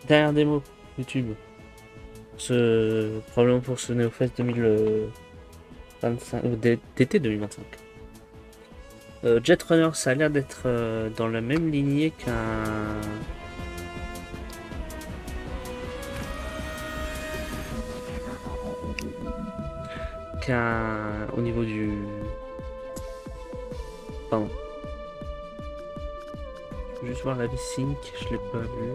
Dernière démo YouTube. Probablement pour ce NeoFest 2025 ou d'été 2025. Jetrunner, ça a l'air d'être dans la même lignée qu'un au niveau du. Pardon. Je veux juste voir la V-Sync, je l'ai pas vu.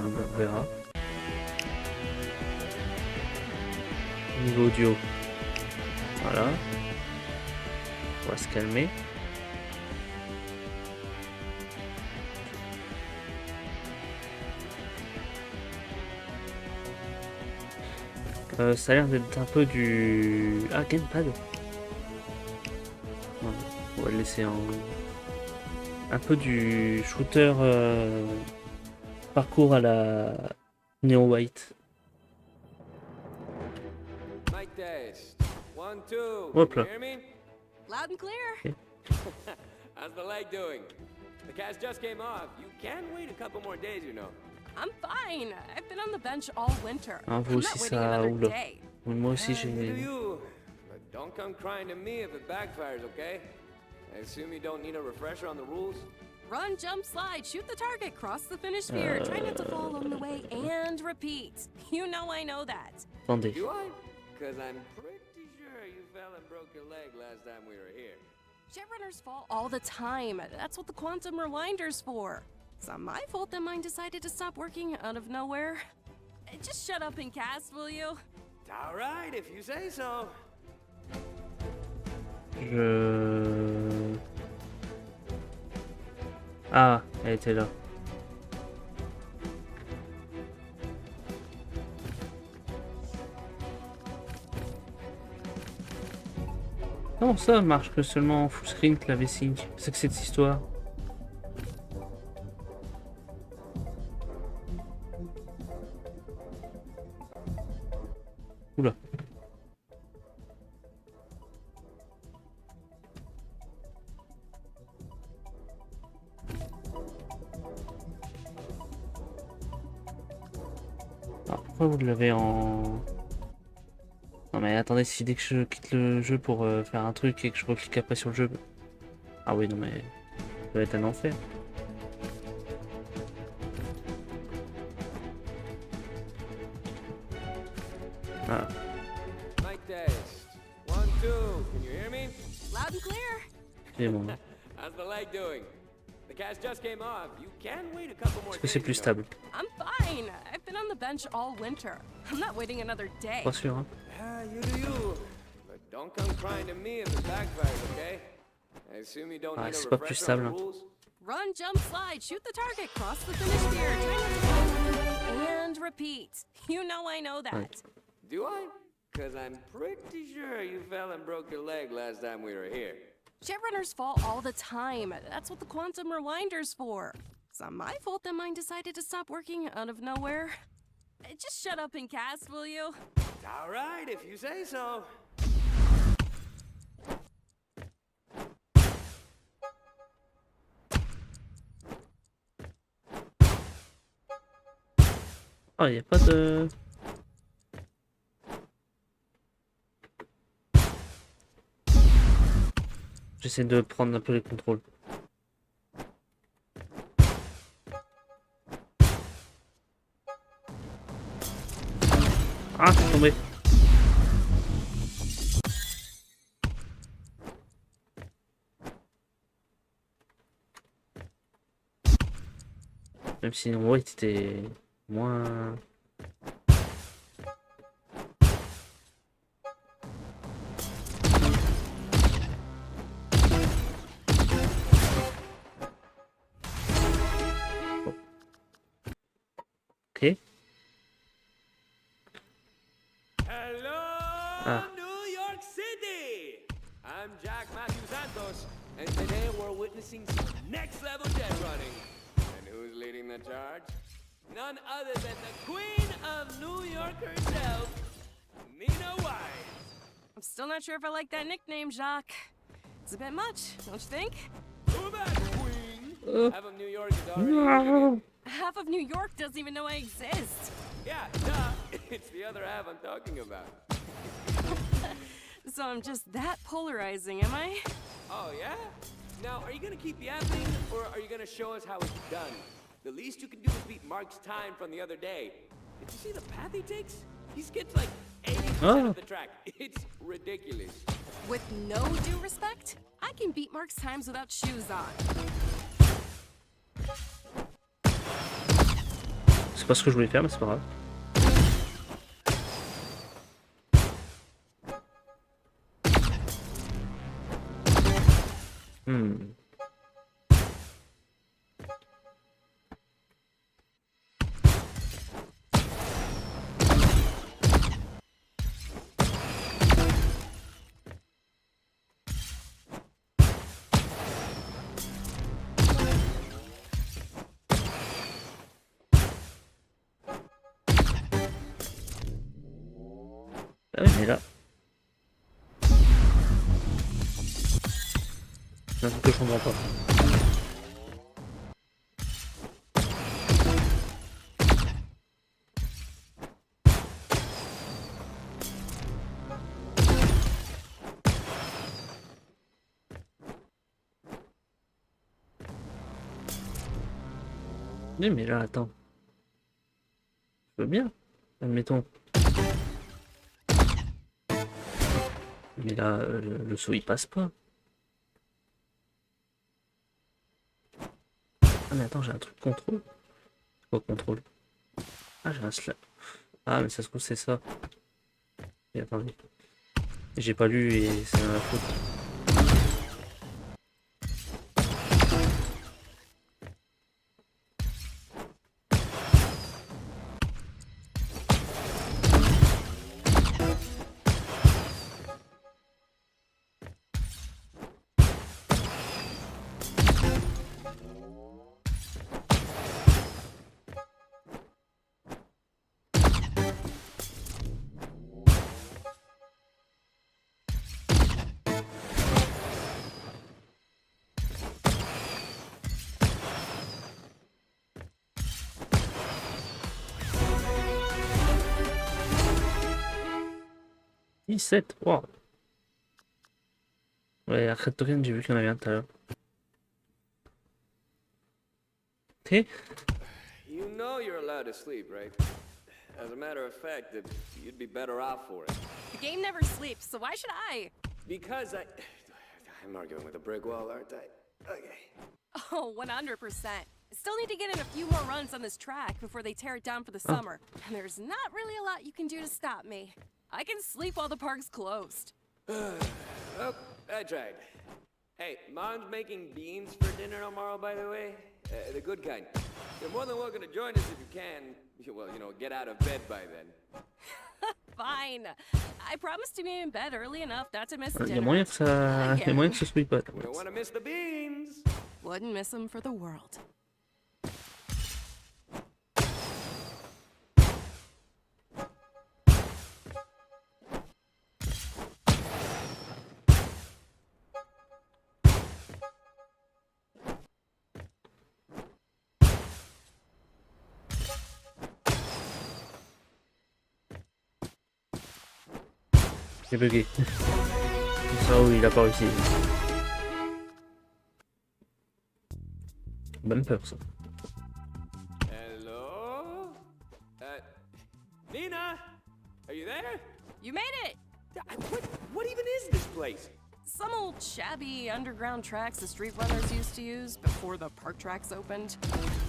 On verra. Niveau audio. Voilà. On va se calmer. Ça a l'air d'être un peu du. Ah, Gamepad. Ouais, on va le laisser en. Un peu du shooter parcours à la Neo White. Mic test. 1, 2. Hop Can là. you hear me? Loud and clear. Okay. How's the leg doing? The cast just came off. You can wait a couple more days, you know. I'm fine. I've been on the bench all winter. Ah, vous I'm aussi not waiting ça. another Oula. day. Moi aussi You do j'ai. you. But don't come crying to me if it backfires, okay? I assume you don't need a refresher on the rules? Run, jump, slide, shoot the target, cross the finish sphere, try not to fall along the way, and repeat. You know I know that. Attendez. Do I? Because I'm pretty sure you fell and broke your leg last time we were here. Jetrunners fall all the time. That's what the quantum rewinder's for. It's not my fault that mine decided to stop working out of nowhere. Just shut up and cast, will you? All right, if you say so. Ah, elle était là. Comment ça marche que seulement en full screen que la V-Sync? C'est que cette histoire. Oula. Alors, pourquoi vous l'avez en... Non mais attendez, si dès que je quitte le jeu pour faire un truc et que je reclique après sur le jeu... Ah oui, non mais... Ça va être un enfer. Ah. Mic test. 1, 2. Can you hear me? Loud and clear. C'est bon. How's the leg doing? The cast just came off. You can wait a couple more Est-ce que days. c'est plus you know. stable? I'm fine. I've been on the bench all winter. I'm not waiting another day. Pas sûr, hein. You do you. But don't come crying to me if it backfires, okay? I assume you don't Ah, need a c'est pas plus refresher on stable, the hein. rules? Run, jump, slide, shoot the target, cross the finish sphere, try not to fall along the way, and repeat. You know I know that. Do I? Because I'm pretty sure you fell and broke your leg last time we were here. Jetrunners fall all the time. That's what the quantum rewinder's for. It's not my fault that mine decided to stop working out of nowhere. Just shut up and cast, will you? All right, if you say so. Oh, il n'y a pas de... J'essaie de prendre un peu les contrôles. Ah, je suis tombé. Même si en white était moins... Ok. Hello, Ah. New York City! I'm Jack Matthew Santos, and today we're witnessing some next level jet running. And who's leading the charge? None other than the Queen of New York herself, Nina White. I'm still not sure if I like that nickname, Jacques. It's a bit much, don't you think? Who am Half of New York is already using it. Non. Half of New York doesn't even know I exist. Yeah, duh. It's the other half I'm talking about. So I'm just that polarizing, am I? Oh, yeah? Now, are you gonna keep yapping, or are you gonna show us how it's done? The least you can do is beat Mark's time from the other day. Did you see the path he takes? He skips like 80% of the track. It's ridiculous. With no due respect, I can beat Mark's times without shoes on. C'est pas ce que je voulais faire, mais c'est pas grave. Ah oui, mais là... C'est un truc que je comprends pas. Oui, mais là, attends. Je veux bien, admettons. Mais là, le saut il passe pas. Ah mais attends, j'ai un truc contrôle. C'est quoi contrôle? Ah j'ai un slap. Ah mais ça se trouve c'est ça. Et attendez. J'ai pas lu et c'est ma faute. Sept. Wow. Ouais, arrête de rien, j'ai vu qu'il y en avait un tout à l'heure. Ok. You know you're allowed to sleep, right? As a matter of fact, you'd be better off for it. The game never sleeps, so why should I? Because I'm arguing with a brick wall, aren't I? Okay. Oh, 100%. I still need to get in a few more runs on this track before they tear it down for the summer. And there's not really a lot you can do to stop me. I can sleep while the park's closed. Oh, I tried. Hey, Mom's making beans for dinner tomorrow, by the way. The good kind. You're more than welcome to join us if you can. Well, you know, get out of bed by then. Fine. I promise to be in bed early enough not to miss Il y a dinner. moyen que ça... Il y a moyen que ce soit pas. We don't want to miss the beans. Wouldn't miss them for the world. J'ai bugué. Ça, oui, il a pas réussi. Bumper, ça. Hello? Nina? Are you there? You made it! What even is this place? Some old shabby underground tracks the street runners used to use before the park tracks opened.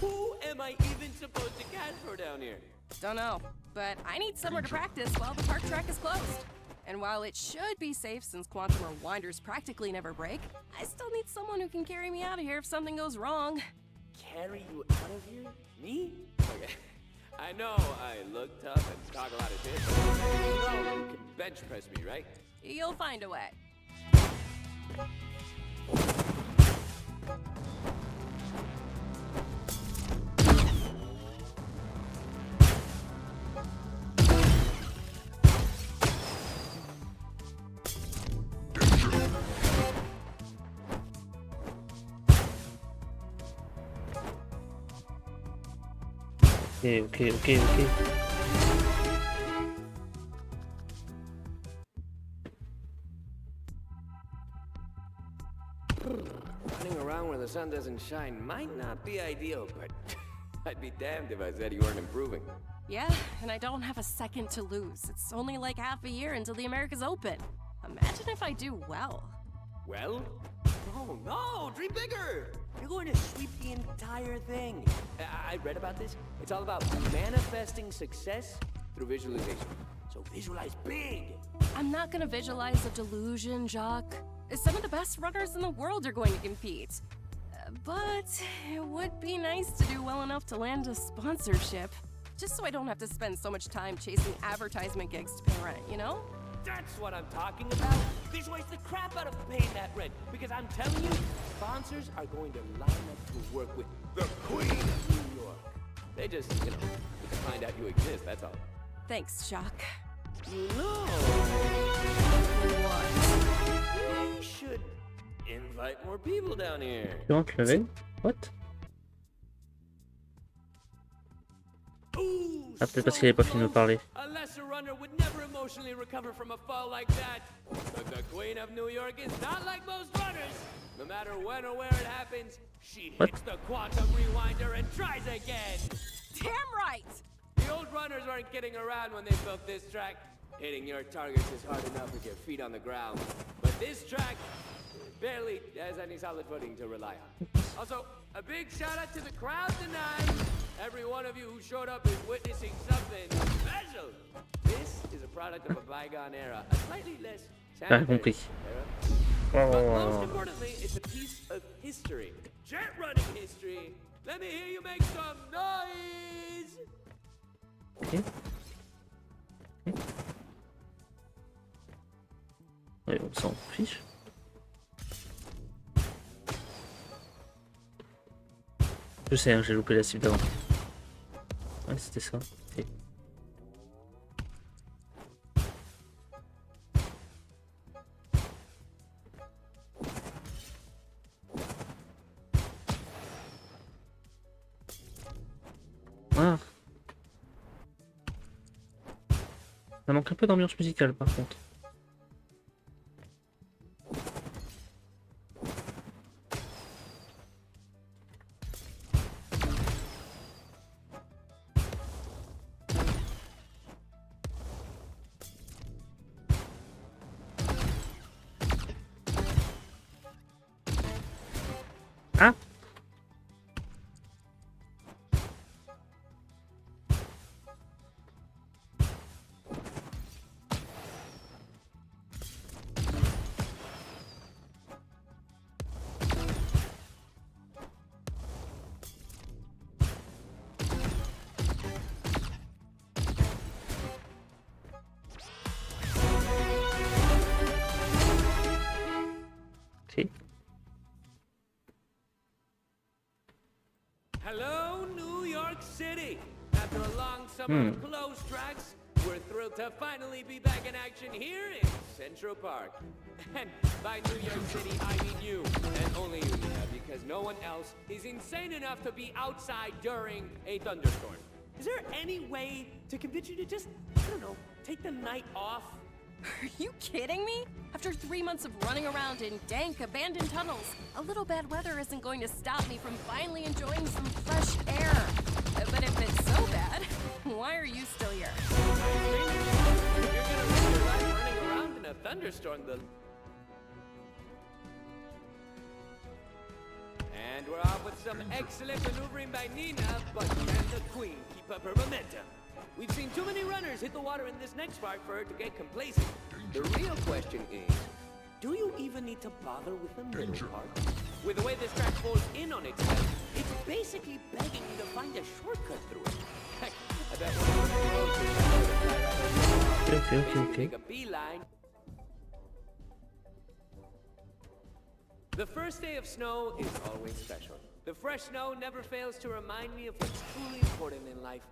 Who am I even supposed to catch for down here? Don't know, but I need somewhere to practice while the park track is closed. And while it should be safe since quantum rewinders practically never break, I still need someone who can carry me out of here if something goes wrong. Carry you out of here? Me? Okay. I know I look tough and talk a lot of shit, but you know you can bench press me, right? You'll find a way. Ok. Running around where the sun doesn't shine might not be ideal, but I'd be damned if I said you weren't improving. Yeah, and I don't have a second to lose. It's only like half a year until the Americas Open. Imagine if I do well. Well? Oh no, dream bigger! You're going to sweep the entire thing. I read about this. It's all about manifesting success through visualization. So visualize big! I'm not gonna visualize a delusion, Jacques. Some of the best runners in the world are going to compete. But it would be nice to do well enough to land a sponsorship. Just so I don't have to spend so much time chasing advertisement gigs to pay rent, you know? That's what I'm talking about. Visualize the crap out of paying that rent. Because I'm telling you, sponsors are going to line up to work with the Queen of New York. They just, need to find out you exist, that's all. Thanks, Jacques. You know, What? we should invite more people down here. Tu rentres level? What? Ooh, Ah, peut-être parce qu'il avait pas fini de parler. A lesser runner would never emotionally recover from a fall like that. But the Queen of New York is not like most runners. No matter when or where it happens, she hits the quantum rewinder and tries again. Damn right! The old runners weren't kidding around when they built this track. Hitting your targets is hard enough with your feet on the ground. But this track barely has any solid footing to rely on. Also, a big shout out to the crowd tonight. Every one of you who showed up is witnessing something special. This is a product of a bygone era, a slightly less sanitary era. But most importantly, it's a piece of history. Jet running history. Let me hear you make some noise. Ok. Ouais, on s'en fiche. Je sais, hein, j'ai loupé la cible d'avant. Ouais, c'était ça. Ok. Ah. Ça manque un peu d'ambiance musicale par contre. Ah. Ok. Hello, New York City! After a long summer of closed tracks, we're thrilled to finally be back in action here in Central Park. And by New York City, I mean you, and only you, Nina, because no one else is insane enough to be outside during a thunderstorm. Is there any way to convince you to just, I don't know, take the night off? Are you kidding me? After 3 months of running around in dank, abandoned tunnels, a little bad weather isn't going to stop me from finally enjoying some fresh air. But if it's so bad, why are you still here? If you're gonna risk your life running around in a thunderstorm, And we're off with some excellent maneuvering by Nina, but can the Queen keep up her momentum? We've seen too many runners hit the water in this next part for her to get complacent. The real question is, do you even need to bother with the middle part? With the way this track folds in on itself, it's basically begging you to find a shortcut through it. Heck, I bet one of the roads is Okay. make a beeline. The first day of snow is always special. The fresh snow never fails to remind me of what's truly important in life.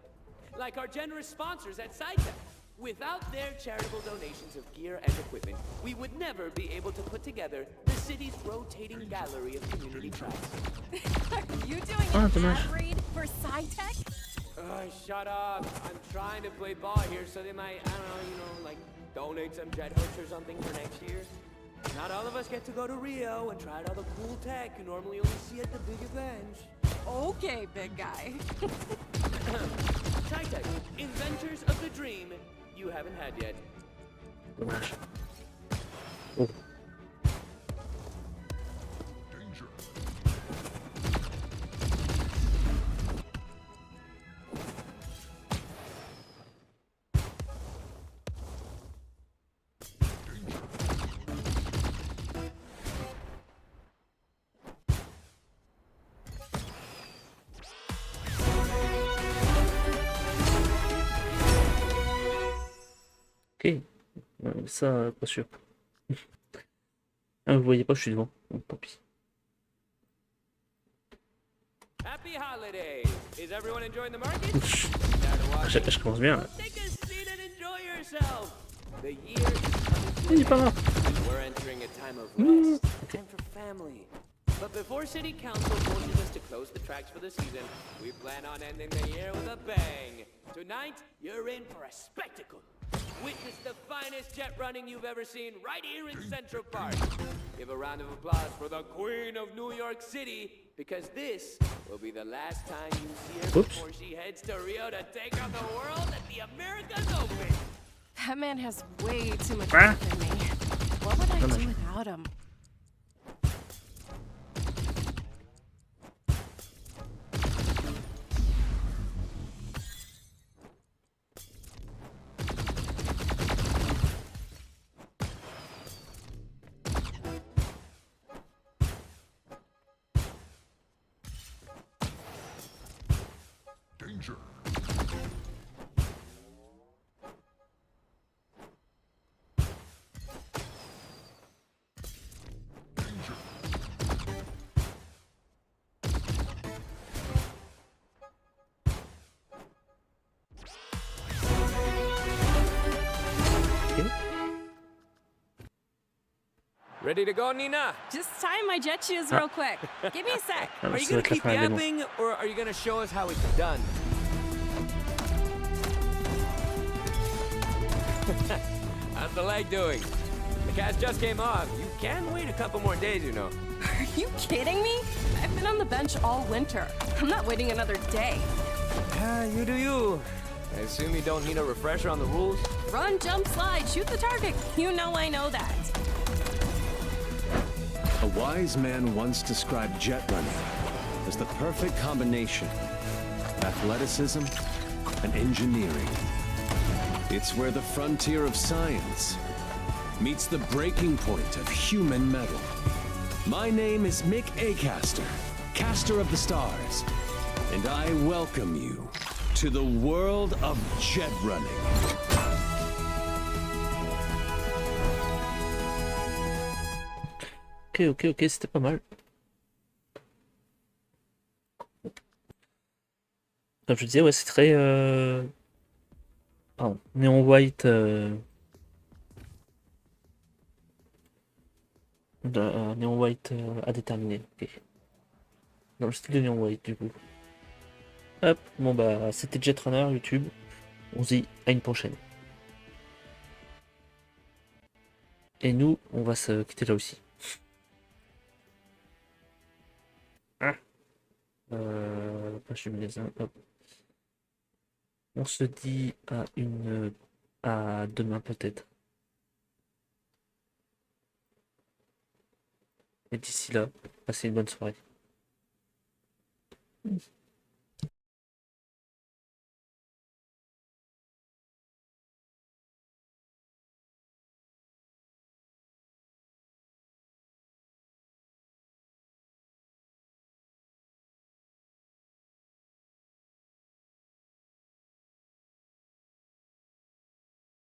Like our generous sponsors at SciTech. Without their charitable donations of gear and equipment, we would never be able to put together the city's rotating gallery of community tracks. Are you doing an ad read for SciTech? shut up. I'm trying to play ball here so they might, I don't know, you know, like donate some jet hooks or something for next year. Not all of us get to go to Rio and try out all the cool tech you normally only see at the big events. Okay, big guy. Tech, inventors of the dream you haven't had yet. Dommage. Oh. Ok, ça, pas sûr. Ah, vous voyez pas, je suis devant. Bon, tant pis. Happy holidays! Is everyone enjoying the market? Je commence bien là. Take a seat and enjoy yourself. The year is coming to Il est pas là. We're entering a time of rest, time for family. But before City Council forces us to close the tracks for the season, we plan on ending the year with a bang. Tonight, you're in for a spectacle. Witness the finest jet running you've ever seen right here in Central Park. Give a round of applause for the Queen of New York City, because this will be the last time you see her before she heads to Rio to take on the world at the America's Open. That man has way too much faith in me. What would I do without him? Ready to go, Nina? Just tie my jet shoes real quick. Give me a sec. Ah, Are you gonna keep yapping, or are you gonna show us how it's done? How's the leg doing? The cast just came off. You can wait a couple more days, you know. Are you kidding me? I've been on the bench all winter. I'm not waiting another day. You do you. I assume you don't need a refresher on the rules? Run, jump, slide, shoot the target. You know I know that. A wise man once described jet running as the perfect combination of athleticism and engineering. It's where the frontier of science meets the breaking point of human metal. My name is Mick Acaster, caster of the stars, and I welcome you to the world of jet running. Ok, c'était pas mal. Comme je disais, ouais, c'est très... Pardon, néon white... néon white à déterminer. Ok. Dans le style de néon white, du coup. Hop, bon bah, c'était Jetrunner, YouTube. On se dit à une prochaine. Et nous, on va se quitter là aussi. Je mets les uns, hop. On se dit à demain peut-être. Et d'ici là, passez une bonne soirée.